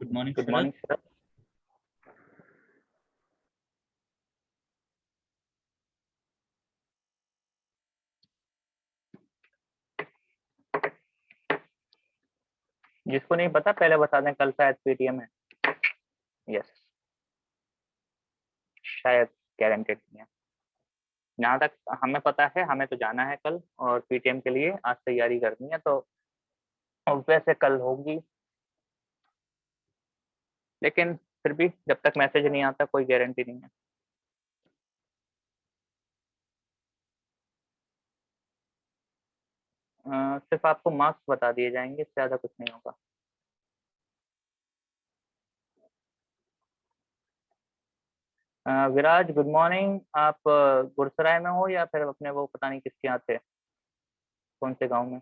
Good morning good Sharad. Morning sir. जिसको नहीं पता पहले बता दें, कल शायद पीटीएम है। यस, शायद गारंटेड नहीं है। जहाँ तक हमें पता है, हमें तो जाना है कल और पीटीएम के लिए आज तैयारी करनी है, तो वैसे कल होगी, लेकिन फिर भी जब तक मैसेज नहीं आता कोई गारंटी नहीं है। सिर्फ आपको मार्क्स बता दिए जाएंगे, इससे ज्यादा कुछ नहीं होगा। विराज गुड मॉर्निंग। आप गुरसराय में हो या फिर अपने वो पता नहीं किसके यहाँ थे, कौन से गांव में?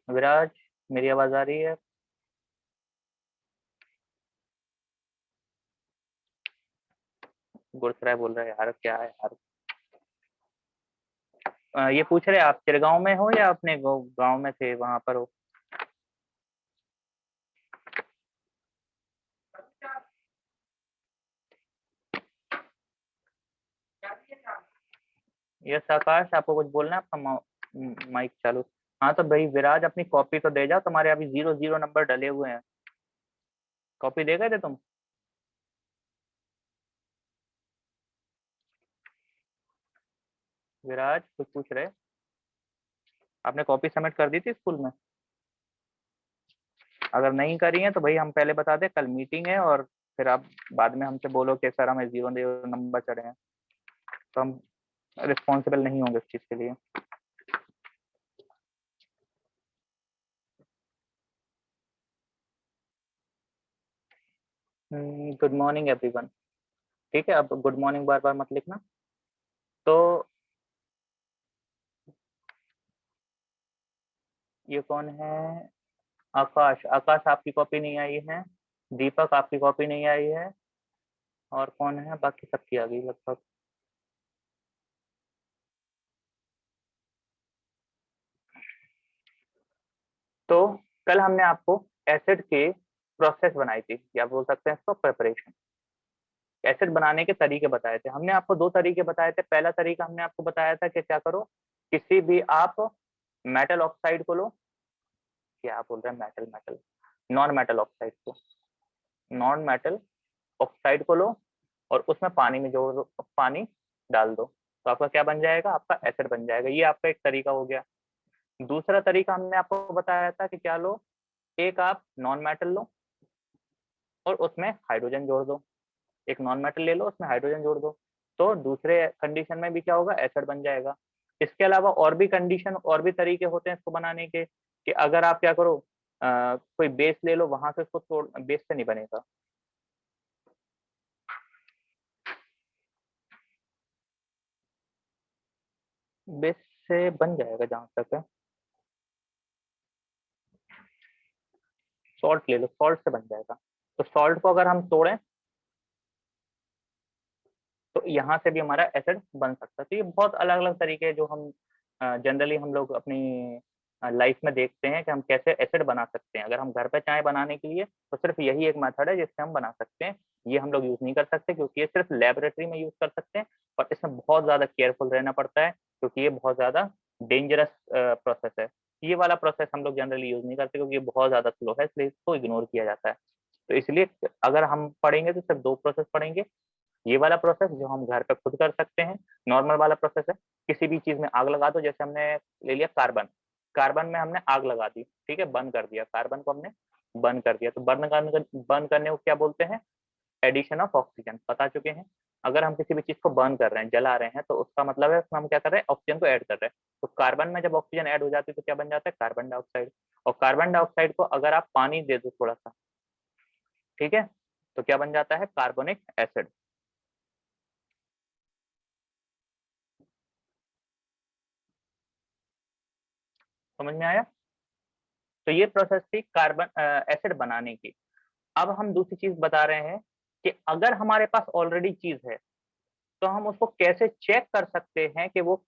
विराज, मेरी आवाज आ रही है? गुरसराय बोल रहे हैं यार, क्या है यार। ये पूछ रहे आप चिरगांव में हो या अपने गांव में थे वहां पर हो? यस आकाश, आपको कुछ बोलना है? आपका माइक चालू। हाँ तो भाई विराज, अपनी कॉपी तो दे जाओ, तुम्हारे अभी 0 0 नंबर डले हुए हैं। कॉपी दे गए थे तुम? विराज कुछ पूछ रहे, आपने कॉपी सबमिट कर दी थी स्कूल में? अगर नहीं करी है तो भाई हम पहले बता दें, कल मीटिंग है और फिर आप बाद में हमसे बोलो कि सर हमें 0 0 नंबर चढ़े हैं, तो हम रिस्पॉन्सिबल नहीं होंगे इस चीज के लिए। Good morning everyone. ठीक है, अब गुड मॉर्निंग बार बार मत लिखना। तो ये कौन है? आकाश। आकाश आपकी कॉपी नहीं आई है। दीपक आपकी कॉपी नहीं आई है। और कौन है? बाकी सबकी आ गई लगभग। तो कल हमने आपको एसिड के प्रोसेस बनाई थी, या बोल सकते हैं इसको प्रिपरेशन। एसिड बनाने के तरीके बताए थे हमने आपको। 2 तरीके बताए थे। पहला तरीका हमने आपको बताया था कि क्या करो, किसी भी आप मेटल ऑक्साइड को लो। क्या बोल रहे हैं? Metal metal non metal oxide को, नॉन मेटल ऑक्साइड को लो और उसमें पानी में जोड़, पानी डाल दो, तो आपका क्या बन जाएगा? आपका एसिड बन जाएगा। ये आपका एक तरीका हो गया। दूसरा तरीका हमने आपको बताया था कि क्या लो, एक आप नॉन मेटल लो और उसमें हाइड्रोजन जोड़ दो। एक नॉन मेटल ले लो, उसमें हाइड्रोजन जोड़ दो, तो दूसरे कंडीशन में भी क्या होगा? एसिड बन जाएगा। इसके अलावा और भी कंडीशन, और भी तरीके होते हैं इसको बनाने के, कि अगर आप क्या करो, कोई बेस ले लो, वहां से उसको तोड़, बेस से नहीं बनेगा। बेस से बन जाएगा जहां तक है। सॉल्ट ले लो, सॉल्ट से बन जाएगा। तो सॉल्ट को अगर हम तोड़ें तो यहाँ से भी हमारा एसिड बन सकता है। तो ये बहुत अलग अलग तरीके हैं जो हम जनरली हम लोग अपनी लाइफ में देखते हैं कि हम कैसे एसिड बना सकते हैं। अगर हम घर पे चाय बनाने के लिए, तो सिर्फ यही एक मेथड है जिससे हम बना सकते हैं। ये हम लोग यूज नहीं कर सकते, क्योंकि ये सिर्फ लेबोरेटरी में यूज कर सकते हैं और इसमें बहुत ज्यादा केयरफुल रहना पड़ता है, क्योंकि ये बहुत ज्यादा डेंजरस प्रोसेस है। ये वाला प्रोसेस हम लोग जनरली यूज नहीं करते, क्योंकि ये बहुत ज्यादा स्लो है, इसलिए इसको इग्नोर किया जाता है। तो इसलिए अगर हम पढ़ेंगे तो सिर्फ 2 प्रोसेस पढ़ेंगे। ये वाला प्रोसेस जो हम घर पे खुद कर सकते हैं, नॉर्मल वाला प्रोसेस है, किसी भी चीज में आग लगा दो। जैसे हमने ले लिया कार्बन, कार्बन में हमने आग लगा दी, ठीक है, बर्न कर दिया, कार्बन को हमने बर्न कर दिया। तो बर्न करने को क्या बोलते हैं? Addition of oxygen. बता चुके हैं। अगर हम किसी भी चीज को बर्न कर रहे हैं, जला रहे हैं, तो उसका मतलब है उसमें हम क्या कर रहे हैं? ऑक्सीजन को ऐड कर रहे हैं। तो कार्बन में जब ऑक्सीजन ऐड हो जाती है तो क्या बन जाता है? Carbon dioxide. और कार्बन डाइऑक्साइड को अगर आप पानी दे दो थोड़ा सा, ठीक है, तो क्या बन जाता है? Carbonic acid. समझ में आया? तो ये प्रोसेस थी कार्बन एसिड बनाने की। अब हम दूसरी चीज बता रहे हैं कि अगर हमारे पास ऑलरेडी चीज है, तो हम उसको कैसे चेक कर सकते हैं कि वो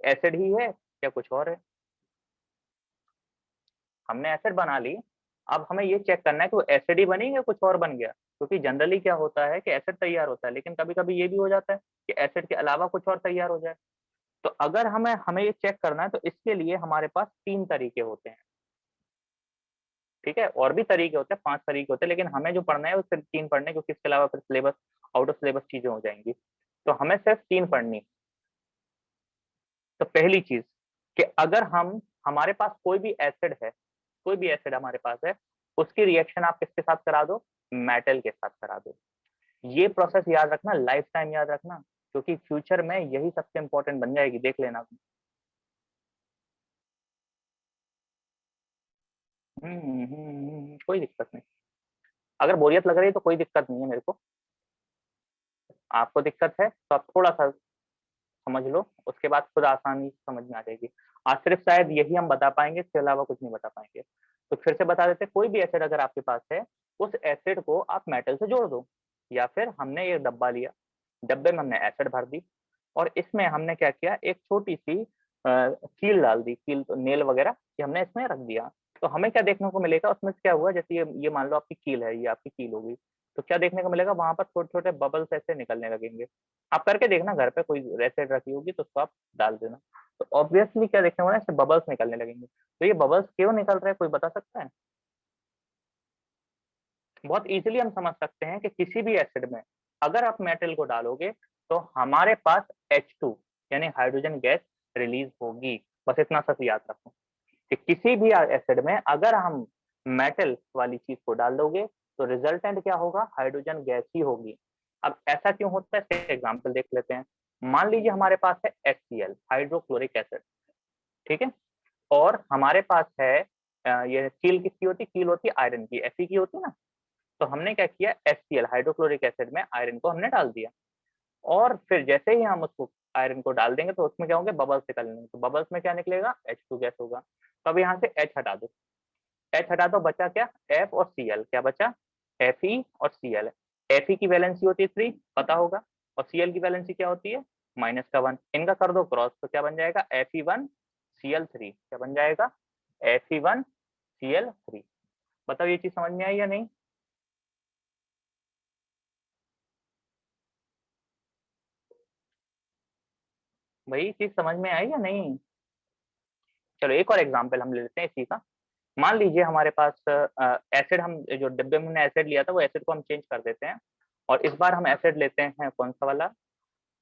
एसिड ही है या कुछ और है। हमने एसिड बना ली, अब हमें ये चेक करना है कि वो एसिड ही बनी या कुछ और बन गया, क्योंकि जनरली क्या होता है कि एसिड तैयार होता है, लेकिन कभी कभी ये भी हो जाता है कि एसिड के अलावा कुछ और तैयार हो जाए। तो अगर हमें हमें ये चेक करना है तो इसके लिए हमारे पास 3 तरीके होते हैं। ठीक है, और भी तरीके होते हैं, 5 तरीके होते हैं, लेकिन हमें जो पढ़ना है वो सिर्फ 3 पढ़ने, क्योंकि इसके अलावा फिर सिलेबस, आउट ऑफ सिलेबस चीजें हो जाएंगी। तो हमें सिर्फ 3 पढ़नी। तो पहली चीज कि अगर हम हमारे पास कोई भी एसिड है, कोई भी एसिड हमारे पास है, उसकी रिएक्शन आप किसके साथ करा दो? मेटल के साथ करा दो। ये प्रोसेस याद रखना, लाइफ टाइम याद रखना, क्योंकि फ्यूचर में यही सबसे इंपॉर्टेंट बन जाएगी, देख लेना। कोई दिक्कत नहीं। अगर बोरियत लग रही है तो कोई दिक्कत नहीं है मेरे को। आपको दिक्कत है तो आप थोड़ा सा समझ लो, उसके बाद खुद आसानी से समझ में आ जाएगी। आज सिर्फ शायद यही हम बता पाएंगे, इसके अलावा कुछ नहीं बता पाएंगे। तो फिर से बता देते, कोई भी एसिड अगर आपके पास है, उस एसिड को आप मेटल से जोड़ दो। या फिर हमने ये डब्बा लिया, डब्बे में हमने एसिड भर दी, और इसमें हमने क्या किया, एक छोटी सी कील डाल दी, कील तो नेल वगैरह ये हमने इसमें रख दिया। तो हमें क्या देखने को मिलेगा उसमें से, क्या हुआ, जैसे ये मान लो आपकी कील है, ये आपकी कील होगी, तो क्या देखने को मिलेगा, वहां पर छोटे छोटे बबल्स ऐसे निकलने लगेंगे। आप करके देखना घर पे, कोई रेसिड रखी होगी तो उसको आप डाल देना। तो ऑब्वियसली क्या देखने को मिलेगा, इससे बबल्स निकलने लगेंगे। तो ये बबल्स क्यों निकल रहे हैं, कोई बता सकता है? बहुत इजीली हम समझ सकते हैं कि किसी भी एसिड में अगर आप मेटल को डालोगे तो हमारे पास H2 यानी हाइड्रोजन गैस रिलीज होगी। बस इतना सा याद रखो कि किसी भी एसिड में अगर हम मेटल वाली चीज को डाल दोगे तो रिजल्टेंट क्या होगा, हाइड्रोजन गैस ही होगी। अब ऐसा क्यों होता है, एग्जाम्पल देख लेते हैं। मान लीजिए हमारे पास है HCl, हाइड्रोक्लोरिक एसिड, ठीक है, और हमारे पास है ये कील किसकी होती है, कील होती है आयरन की, Fe की होती है ना। तो हमने क्या किया, HCl हाइड्रोक्लोरिक एसिड में आयरन को हमने डाल दिया, और फिर जैसे ही हम उसको आयरन को डाल देंगे तो उसमें क्या होंगे, बबल्स निकलेंगे। तो बबल्स में क्या निकलेगा, H2 गैस होगा। तो अब यहाँ से H हटा दो, H हटा दो, बचा क्या, F और Cl, क्या बचा, Fe और Cl। Fe की वैलेंसी होती है 3, पता होगा, और Cl की वैलेंसी क्या होती है, -1। इनका कर दो क्रॉस, तो क्या बन जाएगा, Fe1Cl3, क्या बन जाएगा, Fe1Cl3। बताओ ये चीज समझ में आई या नहीं? भाई चीज समझ में आई या नहीं? चलो एक और एग्जांपल हम ले लेते हैं इसी का। मान लीजिए हमारे पास एसिड, हम जो डिब्बे में हमने एसिड लिया था वो एसिड को हम चेंज कर देते हैं, और इस बार हम एसिड लेते हैं कौन सा वाला,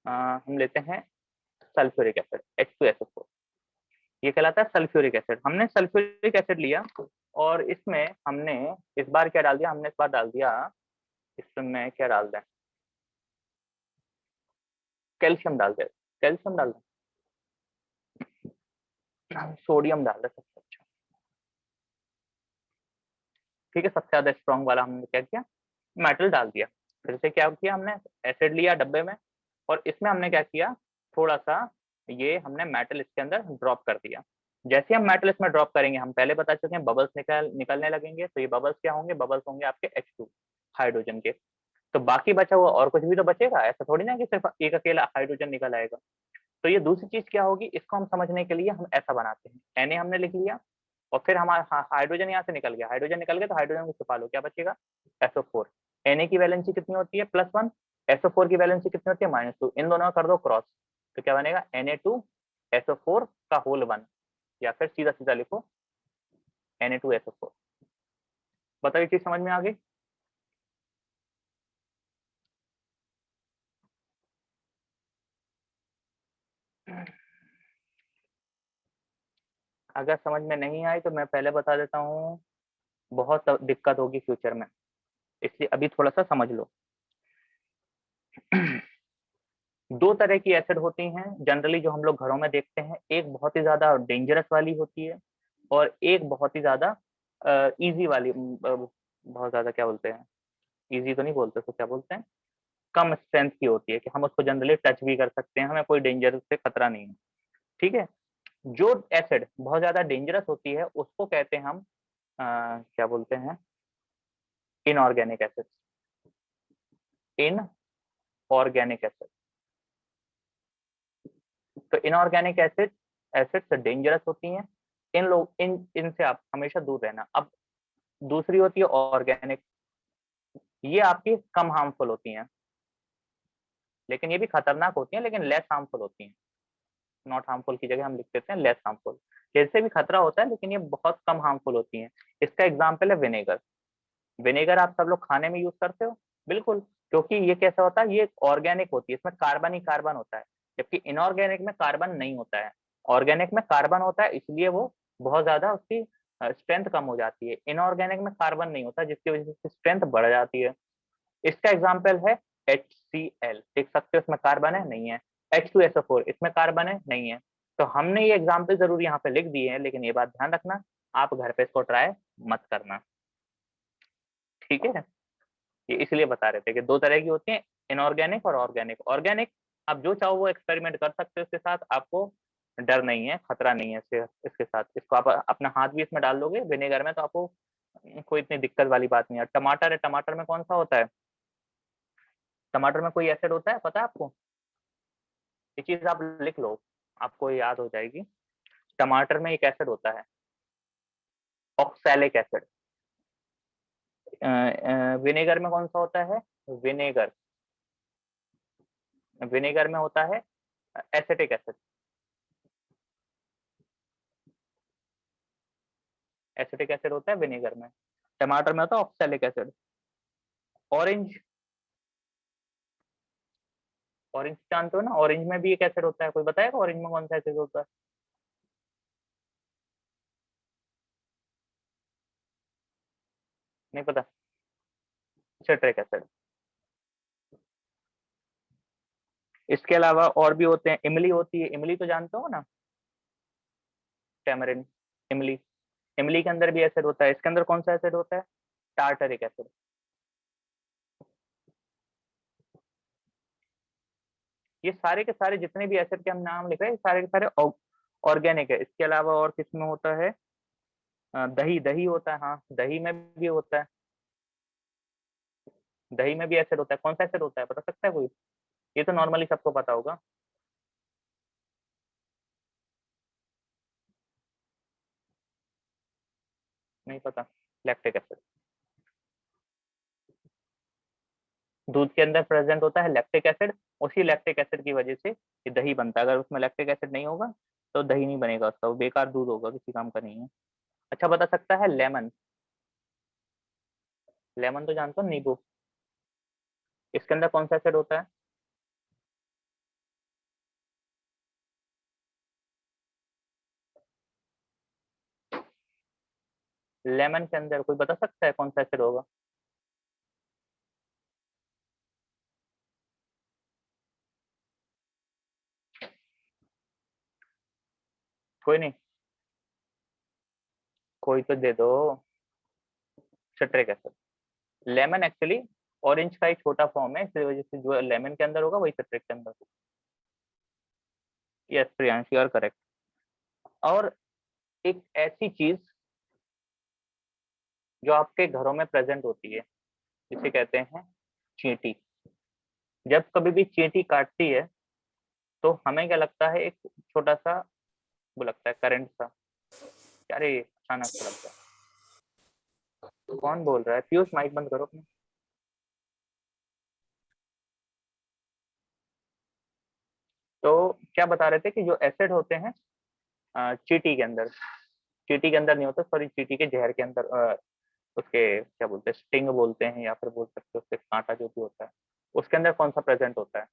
हम लेते हैं सल्फ्यूरिक एसिड, H2SO4। ये कहलाता है सल्फ्यूरिक एसिड। हमने सल्फ्यूरिक एसिड लिया और इसमें हमने इस बार क्या डाल दिया, हमने इस बार डाल दिया, इसमें क्या डाल दें, कैल्शियम डाल दे, कैल्शियम डाल दें, सोडियम डाल दे सबसे अच्छा। ठीक है, सबसे ज्यादा स्ट्रॉन्ग वाला हमने क्या किया, मेटल डाल दिया। फिर से क्या किया, हमने एसिड लिया डब्बे में, और इसमें हमने क्या किया, थोड़ा सा ये हमने मेटल इसके अंदर ड्रॉप कर दिया। जैसे हम मेटल इसमें ड्रॉप करेंगे, हम पहले बता चुके हैं बबल्स निकलने लगेंगे। तो ये बबल्स क्या होंगे, बबल्स होंगे आपके H2 हाइड्रोजन के। तो बाकी बचा हुआ और कुछ भी तो बचेगा, ऐसा थोड़ी ना कि सिर्फ एक अकेला हाइड्रोजन निकल आएगा। तो ये दूसरी चीज क्या होगी, इसको हम समझने के लिए हम ऐसा बनाते हैं, Na हमने लिख लिया, और फिर हमारा हाइड्रोजन यहाँ से निकल गया, हाइड्रोजन निकल गया तो हाइड्रोजन को छुपा लो, क्या बचेगा, SO4। Na की वैलेंसी कितनी होती है, +1, SO4 की वैलेंसी कितनी होती है, -2। इन दोनों का कर दो क्रॉस, तो क्या बनेगा, Na2SO4 का होल 1, या फिर सीधा सीधा लिखो Na2SO4। बताओ ये चीज समझ में आ गई? अगर समझ में नहीं आई तो मैं पहले बता देता हूँ, बहुत दिक्कत होगी फ्यूचर में, इसलिए अभी थोड़ा सा समझ लो। दो तरह की एसिड होती हैं जनरली जो हम लोग घरों में देखते हैं, एक बहुत ही ज्यादा डेंजरस वाली होती है, और एक बहुत ही ज्यादा इजी वाली, बहुत ज्यादा क्या बोलते हैं, इजी तो नहीं बोलते, तो क्या बोलते हैं, कम स्ट्रेंथ की होती है, कि हम उसको जनरली टच भी कर सकते हैं, हमें कोई डेंजर से खतरा नहीं है। ठीक है, जो एसिड बहुत ज्यादा डेंजरस होती है उसको कहते हैं हम क्या बोलते हैं, इनऑर्गेनिक एसिड, इनऑर्गेनिक एसिड। तो इनऑर्गेनिक एसिड्स डेंजरस होती हैं, इन लोग इन इनसे आप हमेशा दूर रहना। अब दूसरी होती है ऑर्गेनिक, ये आपकी कम हार्मफुल होती हैं, लेकिन ये भी खतरनाक होती हैं, लेकिन लेस हार्मफुल होती हैं। नॉट हार्मफुल की जगह हम लिख देते हैं लेस हार्मफुल। जैसे भी खतरा होता है, लेकिन ये बहुत कम हार्मफुल होती हैं। इसका एग्जाम्पल है विनेगर। विनेगर आप सब लोग खाने में यूज करते हो, बिल्कुल, क्योंकि ये कैसा होता है, ये ऑर्गेनिक होती है, इसमें कार्बन ही कार्बन होता है, जबकि इनऑर्गेनिक में कार्बन नहीं होता है। ऑर्गेनिक में कार्बन होता है, इसलिए वो बहुत ज्यादा उसकी स्ट्रेंथ कम हो जाती है। इनऑर्गेनिक में कार्बन नहीं होता, जिसकी वजह से स्ट्रेंथ बढ़ जाती है। इसका एग्जाम्पल है HCl, देख सकते हो इसमें कार्बन है, नहीं है। H2SO4, इसमें कार्बन है, नहीं है। तो हमने ये एग्जाम्पल जरूर यहाँ पे लिख दिए हैं, लेकिन ये बात ध्यान रखना, आप घर पे इसको ट्राई मत करना, ठीक है। ये इसलिए बता रहे थे कि दो तरह की होती हैं, इनऑर्गेनिक और ऑर्गेनिक। ऑर्गेनिक आप जो चाहो वो एक्सपेरिमेंट कर सकते हो इसके साथ, आपको डर नहीं है, खतरा नहीं है इसके साथ। इसको आप अपना हाथ भी इसमें डाल लोगे विनेगर में, तो आपको कोई इतनी दिक्कत वाली बात नहीं है। टमाटर है, टमाटर में कौन सा होता है, टमाटर में कोई एसिड होता है, पता है आपको? ये चीज आप लिख लो, आपको याद हो जाएगी। टमाटर में एक एसिड होता है, ऑक्सैलिक एसिड। विनेगर में कौन सा होता है, विनेगर, विनेगर में होता है एसिटिक एसिड। एसिटिक एसिड होता है विनेगर में, टमाटर में होता है ऑक्सैलिक एसिड। ऑरेंज, ऑरेंज जानते हो ना, ऑरेंज में भी एक एसिड होता है, कोई बताएगा ऑरेंज में कौन सा एसिड होता है? नहीं पता, सिट्रिक एसिड। इसके अलावा और भी होते हैं, इमली होती है, इमली तो जानते हो ना, टेमरिन, इमली, इमली के अंदर भी एसिड होता है। इसके अंदर कौन सा एसिड होता है, टार्टरिक एसिड। ये सारे के सारे जितने भी एसिड के हम नाम लिख रहे हैं, सारे के सारे ऑर्गेनिक है। इसके अलावा और किसमें होता है, दही, दही होता है, हाँ दही में भी होता है, दही में भी एसिड होता है। कौन सा एसिड होता है, बता सकता है कोई? ये तो नॉर्मली सबको पता होगा। नहीं पता, लैक्टिक एसिड। दूध के अंदर प्रेजेंट होता है लैक्टिक एसिड, उसी लैक्टिक एसिड की वजह से ये दही बनता है। अगर उसमें लैक्टिक एसिड नहीं होगा तो दही नहीं बनेगा उसका, वो बेकार दूध होगा, किसी काम का नहीं है। अच्छा, बता सकता है लेमन, लेमन तो जानते हो, नींबू, इसके अंदर कौन सा एसिड होता है? लेमन के अंदर कोई बता सकता है कौन सा एसिड होगा? कोई नहीं, कोई तो दे दो। Citric acid. Lemon actually orange का एक छोटा फॉर्म है, इस वजह से जो लेमन के अंदर होगा वही सिट्रिक के अंदर होगा। Yes Priyansh, you are correct. और एक ऐसी चीज जो आपके घरों में प्रेजेंट होती है, जिसे कहते हैं चींटी। जब कभी भी चींटी काटती है तो हमें क्या लगता है, एक छोटा सा वो लगता है करंट सा, अरे अचानक से लगता है। कौन बोल रहा है, पीयूष माइक बंद करो अपना। तो क्या बता रहे थे कि जो एसिड होते हैं चींटी के अंदर, चींटी के अंदर नहीं होता, सॉरी, चींटी के जहर के अंदर, उसके क्या बोलते हैं, स्टिंग बोलते हैं, या फिर बोल सकते हो उसके कांटा जो भी होता है, उसके अंदर कौन सा प्रेजेंट होता है?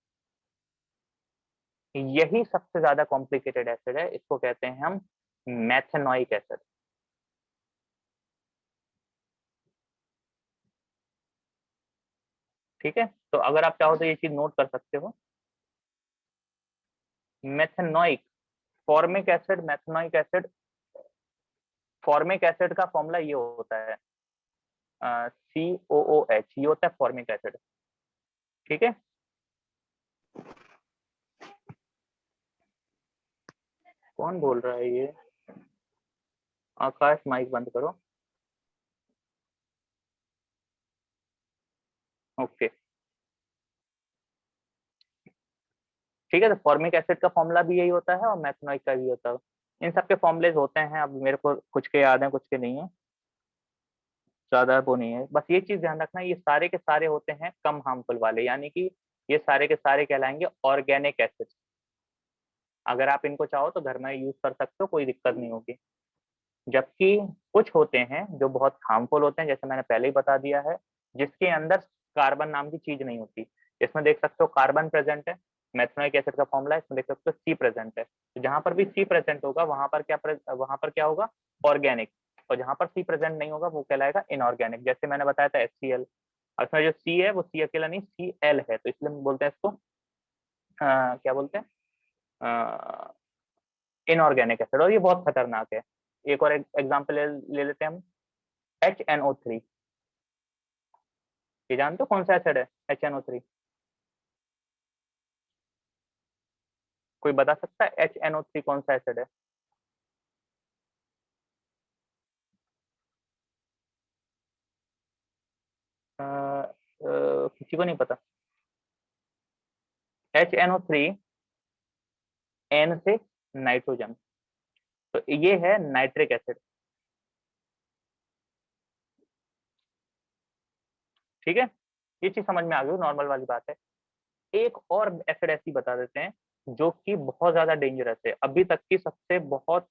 यही सबसे ज्यादा कॉम्प्लिकेटेड एसिड है, इसको कहते हैं हम मैथेनोइक एसिड। ठीक है, तो अगर आप चाहो तो ये चीज नोट कर सकते हो। Methanoic, formic acid, methanoic acid. Formic acid का फॉर्मूला ये होता है COOH, ये होता है फॉर्मिक एसिड। ठीक है, कौन बोल रहा है ये? आकाश, माइक बंद करो। ओके, ठीक है, तो फॉर्मिक एसिड का फॉर्मूला भी यही होता है और मैथेनोइक का भी होता है। इन सबके फॉर्मुलेज होते हैं, अब मेरे को कुछ के याद हैं, कुछ के नहीं है। ज्यादा वो नहीं है। बस ये चीज ध्यान रखना, ये सारे के सारे होते हैं कम हार्मफुल वाले, यानी कि ये सारे के सारे कहलाएंगे ऑर्गेनिक एसिड्स। अगर आप इनको चाहो तो घर में यूज कर सकते हो, कोई दिक्कत नहीं होगी। जबकि कुछ होते हैं जो बहुत हार्मफुल होते हैं, जैसे मैंने पहले ही बता दिया है, जिसके अंदर कार्बन नाम की चीज नहीं होती। इसमें देख सकते हो कार्बन प्रेजेंट है, मेथनोइक एसिड का फॉर्मूला है, इसमें देख सकते हो सी प्रेजेंट है। तो जहां पर भी सी प्रेजेंट होगा वहां पर क्या होगा, ऑर्गेनिक। और जहां पर सी प्रेजेंट नहीं होगा वो कहलाएगा इनऑर्गेनिक। जैसे मैंने बताया था HCl, इसमें जो सी है वो सी अकेला नहीं, Cl है, तो इसलिए हम बोलते हैं इसको क्या बोलते हैं, इनऑर्गेनिक एसिड, और ये बहुत खतरनाक है। एक और एग्जाम्पल ले लेते हैं हम, HNO3। ये जानते हो कौन सा एसिड है HNO3? कोई बता सकता है HNO3 कौन सा एसिड है? किसी को नहीं पता? HNO3, N से नाइट्रोजन, तो ये है नाइट्रिक एसिड। ठीक है, ये चीज समझ में आ गई, नॉर्मल वाली बात है। एक और एसिड ऐसी बता देते हैं जो कि बहुत ज्यादा डेंजरस है, अभी तक की सबसे बहुत,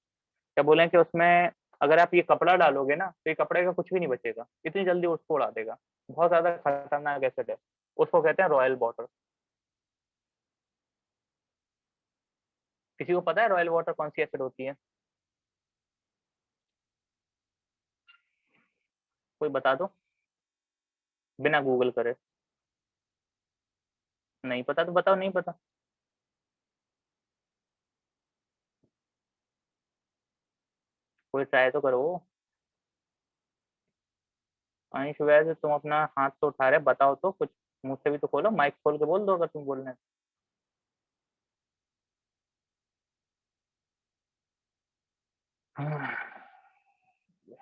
क्या बोले कि उसमें अगर आप ये कपड़ा डालोगे ना तो ये कपड़े का कुछ भी नहीं बचेगा, इतनी जल्दी उसको उड़ा देगा। बहुत ज्यादा खतरनाक एसिड है, उसको कहते हैं रॉयल वाटर। किसी को पता है रॉयल वाटर कौन सी एसिड होती है? कोई बता दो, बिना गूगल करे। नहीं पता तो बताओ, नहीं पता। कोई ट्राई तो करो। अंश वैसे तुम अपना हाथ तो उठा रहे, बताओ तो कुछ, मुंह से भी तो खोलो, माइक खोल के बोल दो अगर तुम बोलने।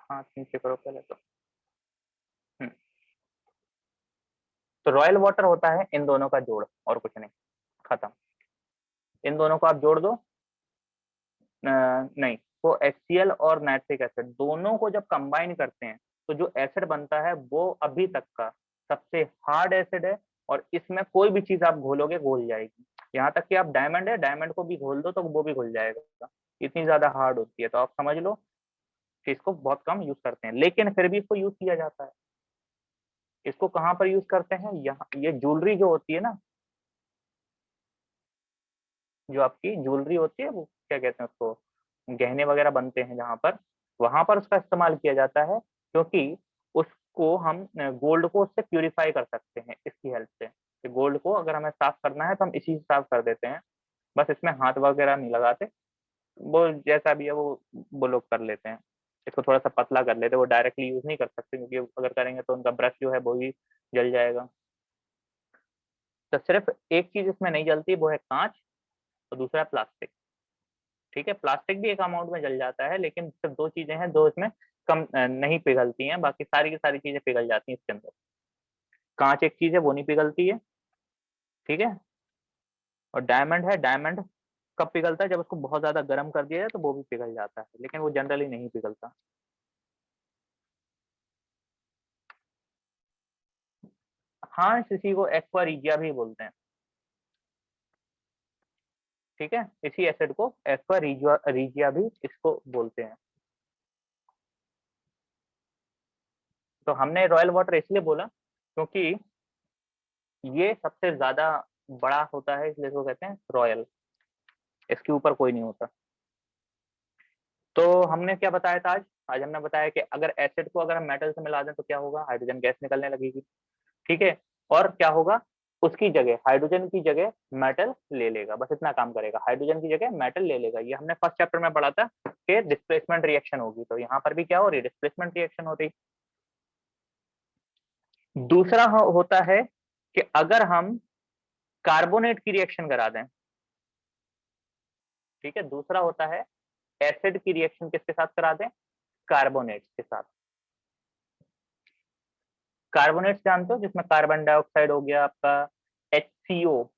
हाथ नीचे करो पहले तो। हम्म, तो रॉयल वाटर होता है इन दोनों का जोड़, और कुछ नहीं, खत्म। इन दोनों को आप जोड़ दो, नहीं, वो HCl और नाइट्रिक एसिड दोनों को जब कंबाइन करते हैं तो जो एसिड बनता है वो अभी तक का सबसे हार्ड एसिड है। और इसमें कोई भी चीज आप घोलोगे घुल जाएगी, यहाँ तक कि आप डायमंड है, डायमंड को भी घोल दो तो वो भी घुल जाएगा, इतनी ज्यादा हार्ड होती है। तो आप समझ लो कि इसको बहुत कम यूज करते हैं, लेकिन फिर भी इसको यूज किया जाता है। इसको कहाँ पर यूज करते हैं, यहाँ ये ज्वेलरी जो होती है ना, जो आपकी ज्वेलरी होती है वो क्या कहते हैं उसको, गहने वगैरह बनते हैं जहाँ पर, वहां पर उसका इस्तेमाल किया जाता है। क्योंकि उसको हम गोल्ड को उससे प्यूरिफाई कर सकते हैं इसकी हेल्प से। गोल्ड को अगर हमें साफ करना है तो हम इसी से साफ कर देते हैं, बस इसमें हाथ वगैरह नहीं लगाते। वो जैसा भी है वो लोग कर लेते हैं, इसको थोड़ा सा पतला कर लेते हैं, वो डायरेक्टली यूज नहीं कर सकते क्योंकि अगर करेंगे तो उनका ब्रश जो है वो भी जल जाएगा। तो सिर्फ एक चीज इसमें नहीं जलती, वो है कांच, और दूसरा है प्लास्टिक। ठीक है, प्लास्टिक भी एक अमाउंट में जल जाता है, लेकिन सिर्फ दो चीजें हैं जो इसमें कम नहीं पिघलती हैं, बाकी सारी की सारी चीजें पिघल जाती हैं इसके अंदर। कांच एक चीज है वो नहीं पिघलती है, ठीक है। और डायमंड है, डायमंड कब पिघलता है, जब उसको बहुत ज्यादा गर्म कर दिया जाए तो वो भी पिघल जाता है, लेकिन वो जनरली नहीं पिघलता। हाँ, इसी को एक्वा रिजिया भी बोलते हैं। ठीक है, इसी एसिड को एक्वा रिजिया भी इसको बोलते हैं। तो हमने रॉयल वाटर इसलिए बोला क्योंकि ये सबसे ज्यादा बड़ा होता है, इसलिए इसको कहते हैं रॉयल, इसके ऊपर कोई नहीं होता। तो हमने क्या बताया था आज? आज हमने बताया कि अगर एसिड को अगर हम मेटल से मिला दें तो क्या होगा, हाइड्रोजन गैस निकलने लगेगी। ठीक है, और क्या होगा, उसकी जगह हाइड्रोजन की जगह मेटल ले लेगा, बस इतना काम करेगा, हाइड्रोजन की जगह मेटल ले लेगा। ये हमने फर्स्ट चैप्टर में पढ़ा था कि डिस्प्लेसमेंट रिएक्शन होगी, तो यहाँ पर भी क्या हो रही है, डिस्प्लेसमेंट रिएक्शन हो रही। दूसरा होता है कि अगर हम कार्बोनेट की रिएक्शन करा दें। ठीक है, दूसरा होता है एसिड की रिएक्शन किसके साथ करा दें, कार्बोनेट के साथ। कार्बोनेट जानते हो, जिसमें कार्बन डाइऑक्साइड हो गया आपका, HCO,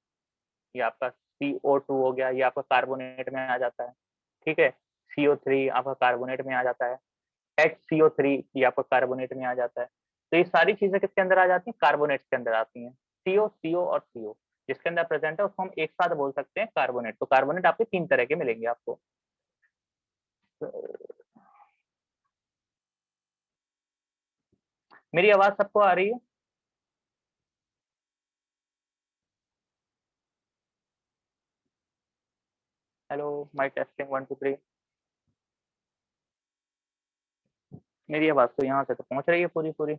या आपका CO2 हो गया, ये आपका कार्बोनेट में आ जाता है। ठीक है, CO3 आपका कार्बोनेट में आ जाता है। HCO3 ये आपका कार्बोनेट में आ जाता है। तो ये सारी चीजें किसके अंदर आ जाती हैं, कार्बोनेट्स के अंदर आती हैं। CO और CO जिसके अंदर प्रेजेंट है उसको हम एक साथ बोल सकते हैं कार्बोनेट। तो कार्बोनेट आपके 3 तरह के मिलेंगे आपको। मेरी आवाज सबको आ रही है? Hello, mic testing 1 2 3। मेरी आवाज तो यहाँ से तो पहुंच रही है पूरी पूरी।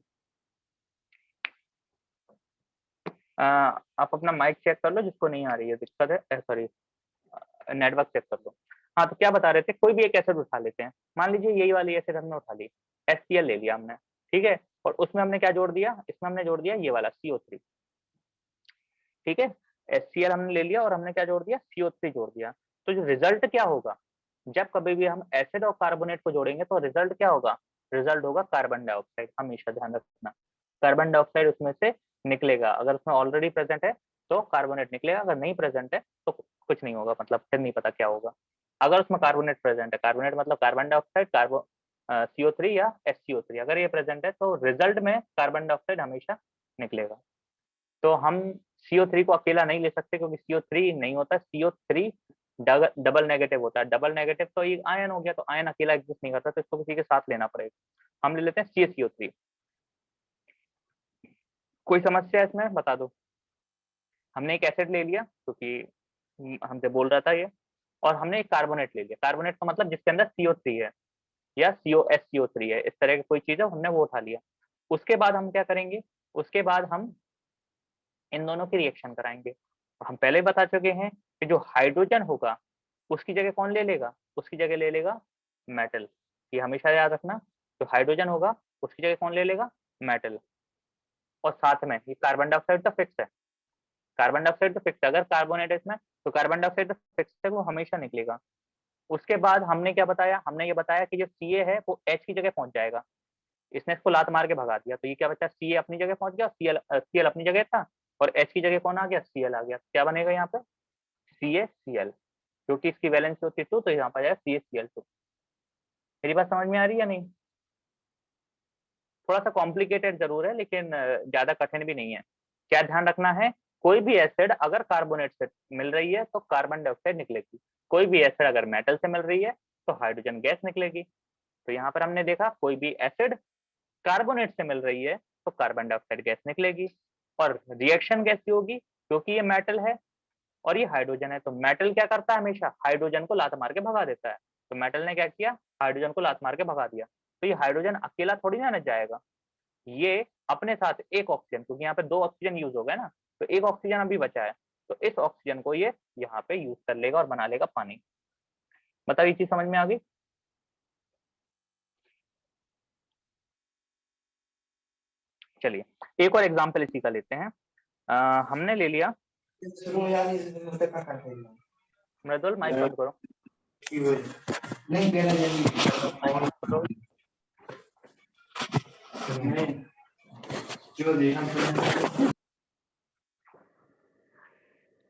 आप अपना माइक चेक कर लो जिसको नहीं आ रही है दिक्कत है, सॉरी नेटवर्क चेक कर लो। हाँ, तो क्या बता रहे थे, कोई भी एक एसिड उठा लेते हैं। मान लीजिए यही वाली एसिड हमने उठा ली, HCl ले लिया हमने, ठीक है। और उसमें हमने क्या जोड़ दिया, इसमें हमने जोड़ दिया ये वाला CO3, ठीक है। HCl हमने ले लिया और हमने क्या जोड़ दिया, CO3 जोड़ दिया। तो जो रिजल्ट क्या होगा, जब कभी भी हम एसिड और कार्बोनेट को जोड़ेंगे तो रिजल्ट क्या होगा, रिजल्ट होगा कार्बन डाइऑक्साइड। हमेशा ध्यान रखना, कार्बन डाइऑक्साइड उसमें से निकलेगा। अगर उसमें ऑलरेडी प्रेजेंट है तो कार्बोनेट निकलेगा, अगर नहीं प्रेजेंट है तो कुछ नहीं होगा, मतलब फिर नहीं पता क्या होगा। अगर उसमें कार्बोनेट प्रेजेंट है, कार्बोनेट मतलब कार्बन डाइऑक्साइड, CO3 या HCO3, अगर ये प्रेजेंट है तो रिजल्ट में कार्बन डाइऑक्साइड हमेशा निकलेगा। तो हम CO3 को अकेला नहीं ले सकते क्योंकि CO3 नहीं होता, CO3 डबल नेगेटिव होता है। डबल नेगेटिव तो ये आयन हो गया, तो आयन अकेला एग्जिस्ट नहीं करता, तो इसको किसी के साथ लेना पड़ेगा। हम ले लेते हैं CaCO3। कोई समस्या है इसमें बता दो। हमने एक एसिड ले लिया क्योंकि हमसे बोल रहा था ये, और हमने एक कार्बोनेट ले लिया। कार्बोनेट का मतलब जिसके अंदर CO3 है या COSCO3 है, इस तरह की कोई चीज है, हमने वो उठा लिया। उसके बाद हम क्या करेंगे, उसके बाद हम इन दोनों की रिएक्शन कराएंगे। हम पहले बता चुके हैं कि जो हाइड्रोजन होगा उसकी जगह कौन ले लेगा, उसकी जगह ले लेगा मेटल। ये हमेशा याद रखना, जो हाइड्रोजन होगा उसकी जगह कौन ले लेगा, मेटल। और साथ में ये कार्बन डाइऑक्साइड तो फिक्स है, कार्बन डाइऑक्साइड तो फिक्स है, अगर कार्बोनेट है इसमें तो कार्बन डाइऑक्साइड तो फिक्स है, वो हमेशा निकलेगा। उसके बाद हमने क्या बताया, हमने ये बताया कि जो Ca है वो H की जगह पहुंच जाएगा। इसने इसको लात मार के भगा दिया, तो ये क्या बचा, Ca अपनी जगह पहुंच गया, Cl अपनी जगह था, और H की जगह कौन आ गया, Cl आ गया। क्या बनेगा यहाँ पे, CaCl, क्योंकि इसकी वैलेंसी होती है 2, तो यहाँ पर जाएगा CaCl2। मेरी बात समझ में आ रही है या नहीं? थोड़ा सा कॉम्प्लिकेटेड जरूर है लेकिन ज्यादा कठिन भी नहीं है। क्या ध्यान रखना है, कोई भी एसिड अगर कार्बोनेट से मिल रही है तो कार्बन डाइऑक्साइड निकलेगी, कोई भी एसिड अगर मेटल से मिल रही है तो हाइड्रोजन गैस निकलेगी। तो यहाँ पर हमने देखा कोई भी एसिड कार्बोनेट से मिल रही है तो कार्बन डाइऑक्साइड गैस निकलेगी। और रिएक्शन कैसी होगी, क्योंकि ये मेटल है और ये हाइड्रोजन है, तो मेटल क्या करता है, हमेशा हाइड्रोजन को लात मार के भगा देता है। तो मेटल ने क्या किया, हाइड्रोजन को लात मार के भगा दिया। तो ये हाइड्रोजन अकेला थोड़ी ना जाएगा, ये अपने साथ एक ऑक्सीजन, क्योंकि यहाँ पे 2 ऑक्सीजन यूज हो गए ना, तो एक ऑक्सीजन अभी बचा है, तो इस ऑक्सीजन को ये यहाँ पे यूज कर लेगा और बना लेगा पानी। मतलब ये चीज समझ में आ गई? चलिए एक और एग्जाम्पल इसी का लेते हैं। हमने ले लिया, मृदुल माइक बंद करो।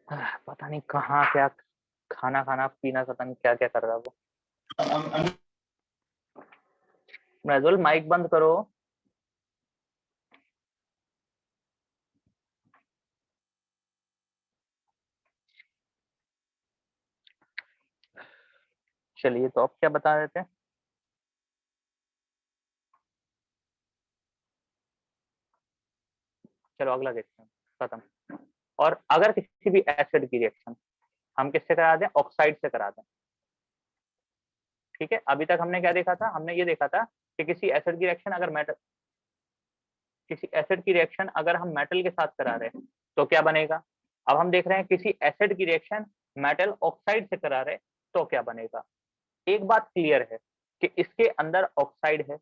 तो पता नहीं कहाँ क्या खाना खाना पीना, पता नहीं क्या क्या कर रहा है वो। मृदुल माइक बंद करो। चलिए तो अब क्या बता रहे थे, चलो अगला देखते हैं, खत्म। और अगर किसी भी एसिड की रिएक्शन हम किससे करा दें, ऑक्साइड से करा दें, ठीक है। अभी तक हमने क्या देखा था, हमने ये देखा था कि किसी एसिड की रिएक्शन अगर मेटल, किसी एसिड की रिएक्शन अगर हम मेटल के साथ करा रहे हैं तो क्या बनेगा। अब हम देख रहे हैं किसी एसिड की रिएक्शन मेटल ऑक्साइड से करा रहे तो क्या बनेगा। एक बात क्लियर है कि इसके अंदर ऑक्साइड है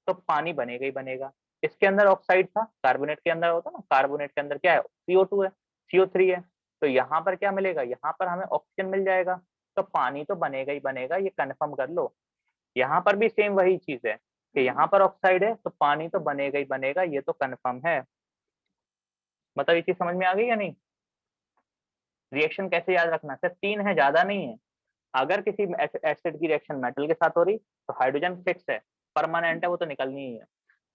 तो पानी बनेगा ही बनेगा। इसके अंदर ऑक्साइड था, कार्बोनेट के अंदर होता ना, कार्बोनेट के अंदर क्या है, CO2 है, CO3 है, तो यहाँ पर क्या मिलेगा, यहाँ पर हमें ऑक्सीजन मिल जाएगा, तो पानी तो बनेगा ही बनेगा, ये कन्फर्म कर लो। यहाँ पर भी सेम वही चीज है कि यहाँ पर ऑक्साइड है तो पानी तो बनेगा ही बनेगा, ये तो कन्फर्म है। मतलब ये चीज समझ में आ गई या नहीं? रिएक्शन कैसे याद रखना, सिर्फ 3 है, ज्यादा नहीं है। अगर किसी एसिड की रिएक्शन मेटल के साथ हो रही तो हाइड्रोजन फिक्स है, परमानेंट है, वो तो निकलनी ही है।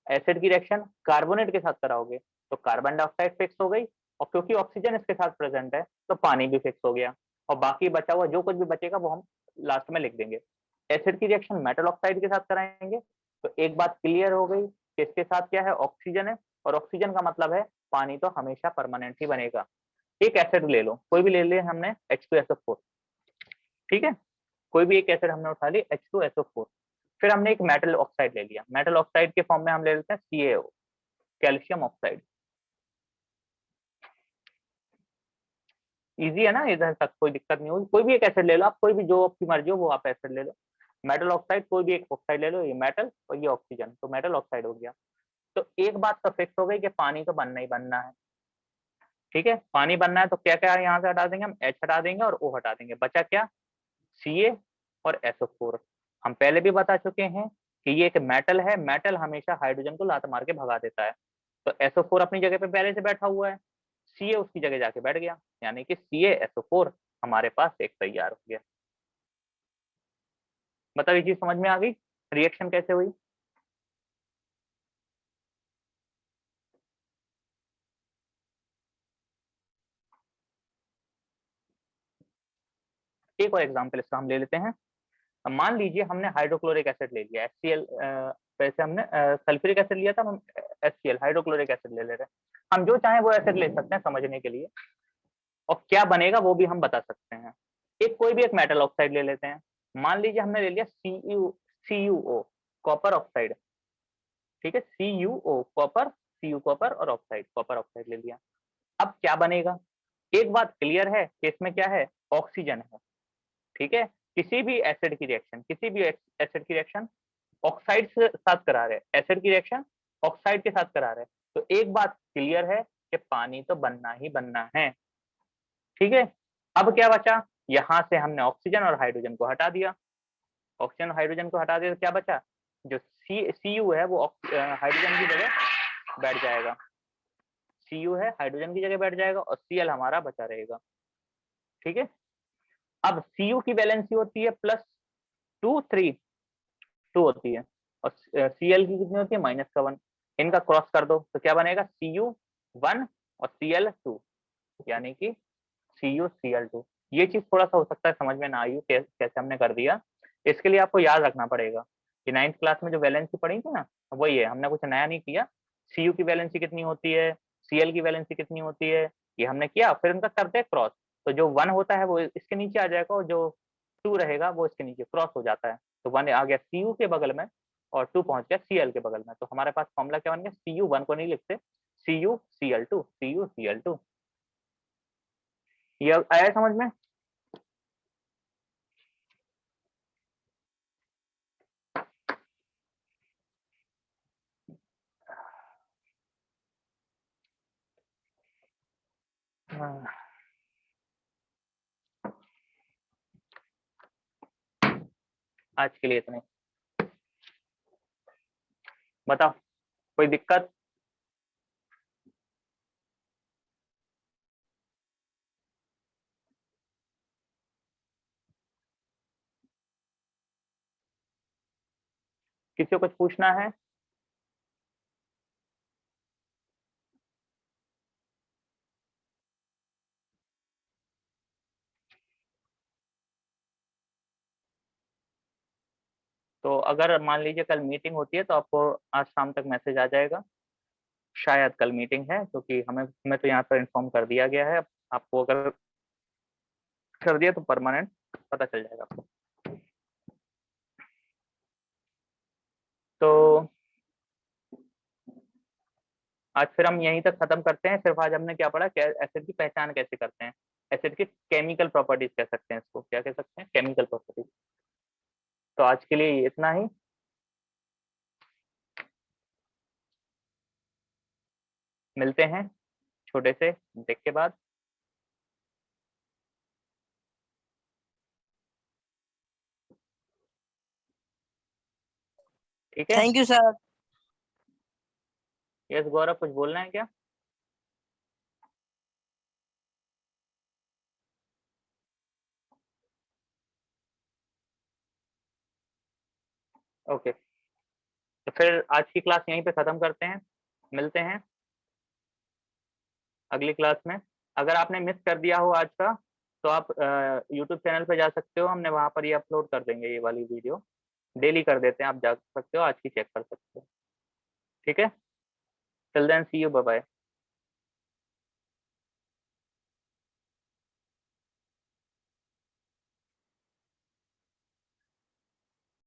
एसिड की रिएक्शन कार्बोनेट के साथ कराओगे तो कार्बन डाइऑक्साइड फिक्स हो गई, और क्योंकि ऑक्सीजन इसके साथ प्रेजेंट है तो पानी भी फिक्स हो गया, और बाकी बचा हुआ जो कुछ भी बचेगा वो हम लास्ट में लिख देंगे। एसिड की रिएक्शन मेटल ऑक्साइड के साथ कराएंगे तो एक बात क्लियर हो गई कि इसके साथ क्या है, ऑक्सीजन है, और ऑक्सीजन का मतलब है पानी तो हमेशा परमानेंट ही बनेगा। एक एसिड ले लो, कोई भी ले लिया हमने, H2SO4, ठीक है, कोई भी एक एसिड हमने उठा ली H2SO4, फिर हमने एक मेटल ऑक्साइड ले लिया, मेटल ऑक्साइड के फॉर्म में हम ले लेते हैं CaO, कैल्शियम ऑक्साइड। इजी है ना, इधर तक कोई दिक्कत नहीं होगी। कोई भी एक एसिड ले लो आप, कोई भी जो आपकी मर्जी हो वो आप एसिड ले लो। मेटल ऑक्साइड, कोई भी एक ऑक्साइड ले लो, ये मेटल और ये ऑक्सीजन, तो मेटल ऑक्साइड हो गया। तो एक बात तो फिक्स हो गई कि पानी तो बनना ही बनना है, ठीक है, पानी बनना है तो क्या क्या यहाँ से हटा देंगे हम, H हटा देंगे और O हटा देंगे, बचा क्या, Ca और SO4। हम पहले भी बता चुके हैं कि ये एक मेटल है, मेटल हमेशा हाइड्रोजन को लात मार के भगा देता है। तो SO4 अपनी जगह पे पहले से बैठा हुआ है, Ca उसकी जगह जाके बैठ गया, यानी कि CaSO4 हमारे पास एक तैयार हो गया। बताओ ये चीज समझ में आ गई, रिएक्शन कैसे हुई। एक और एग्जाम्पल इसका हम ले लेते हैं। अब मान लीजिए हमने हाइड्रोक्लोरिक एसिड ले लिया, HCl, वैसे हमने सल्फ्यूरिक एसिड लिया था, हम HCl हाइड्रोक्लोरिक एसिड ले ले रहे हैं। हम जो चाहें वो एसिड ले सकते हैं समझने के लिए, और क्या बनेगा वो भी हम बता सकते हैं। एक कोई भी एक मेटल ऑक्साइड ले लेते हैं, मान लीजिए हमने ले लिया CuO, कॉपर ऑक्साइड, ठीक है, CuO कॉपर, Cu कॉपर और ऑक्साइड, कॉपर ऑक्साइड ले लिया। अब क्या बनेगा, एक बात क्लियर है कि इसमें क्या है, ऑक्सीजन है, ठीक है। किसी भी एसिड की रिएक्शन, किसी भी एसिड की रिएक्शन ऑक्साइड के साथ करा रहे, एसिड की रिएक्शन ऑक्साइड के साथ करा रहे, तो एक बात क्लियर है कि पानी तो बनना ही बनना है, ठीक है। अब क्या बचा, यहां से हमने ऑक्सीजन और हाइड्रोजन को हटा दिया, ऑक्सीजन और हाइड्रोजन को हटा दिया तो क्या बचा, जो Cu है वो हाइड्रोजन की जगह बैठ जाएगा, Cu है हाइड्रोजन की जगह बैठ जाएगा, और Cl हमारा बचा रहेगा, ठीक है। अब Cu की वैलेंसी होती है +2 3 2 होती है, और Cl की कितनी होती है, -1। इनका क्रॉस कर दो तो क्या बनेगा, Cu1 और Cl2, यानी कि CuCl2। ये चीज थोड़ा सा हो सकता है समझ में ना आई हो कैसे हमने कर दिया, इसके लिए आपको याद रखना पड़ेगा कि 9th क्लास में जो वैलेंसी पढ़ी थी ना, वही है, हमने कुछ नया नहीं किया। Cu की वैलेंसी कितनी होती है, Cl की वैलेंसी कितनी होती है, ये हमने किया, फिर उनका करते हैं क्रॉस, तो जो 1 होता है वो इसके नीचे आ जाएगा, और जो 2 रहेगा वो इसके नीचे क्रॉस हो जाता है, तो 1 आ गया Cu के बगल में और 2 पहुंच गया Cl के बगल में, तो हमारे पास फॉर्मूला क्या बन गया, Cu1 को नहीं लिखते, CuCl2, CuCl2। ये आया समझ में। हाँ, आज के लिए इतना ही। बताओ कोई दिक्कत। किसी को कुछ पूछना है। तो अगर मान लीजिए कल मीटिंग होती है तो आपको आज शाम तक मैसेज आ जाएगा, शायद कल मीटिंग है, क्योंकि हमें तो यहाँ पर इन्फॉर्म कर दिया गया है। आपको अगर कर दिया तो परमानेंट पता चल जाएगा आपको। तो आज फिर हम यहीं तक खत्म करते हैं। सिर्फ आज हमने क्या पढ़ा, एसिड की पहचान कैसे करते हैं, एसिड की केमिकल प्रॉपर्टीज कह सकते हैं, इसको क्या कह सकते हैं, केमिकल प्रॉपर्टीज। तो आज के लिए इतना ही। मिलते हैं छोटे से ब्रेक के बाद, ठीक है। Thank you sir. यस गौरव, कुछ बोलना है क्या। ओके। फिर आज की क्लास यहीं पे ख़त्म करते हैं, मिलते हैं अगली क्लास में। अगर आपने मिस कर दिया हो आज का, तो आप यूट्यूब चैनल पे जा सकते हो, हमने वहाँ पर ये अपलोड कर देंगे ये वाली वीडियो, डेली कर देते हैं, आप जा सकते हो, आज की चेक कर सकते हो। ठीक है? Till then see you, bye bye.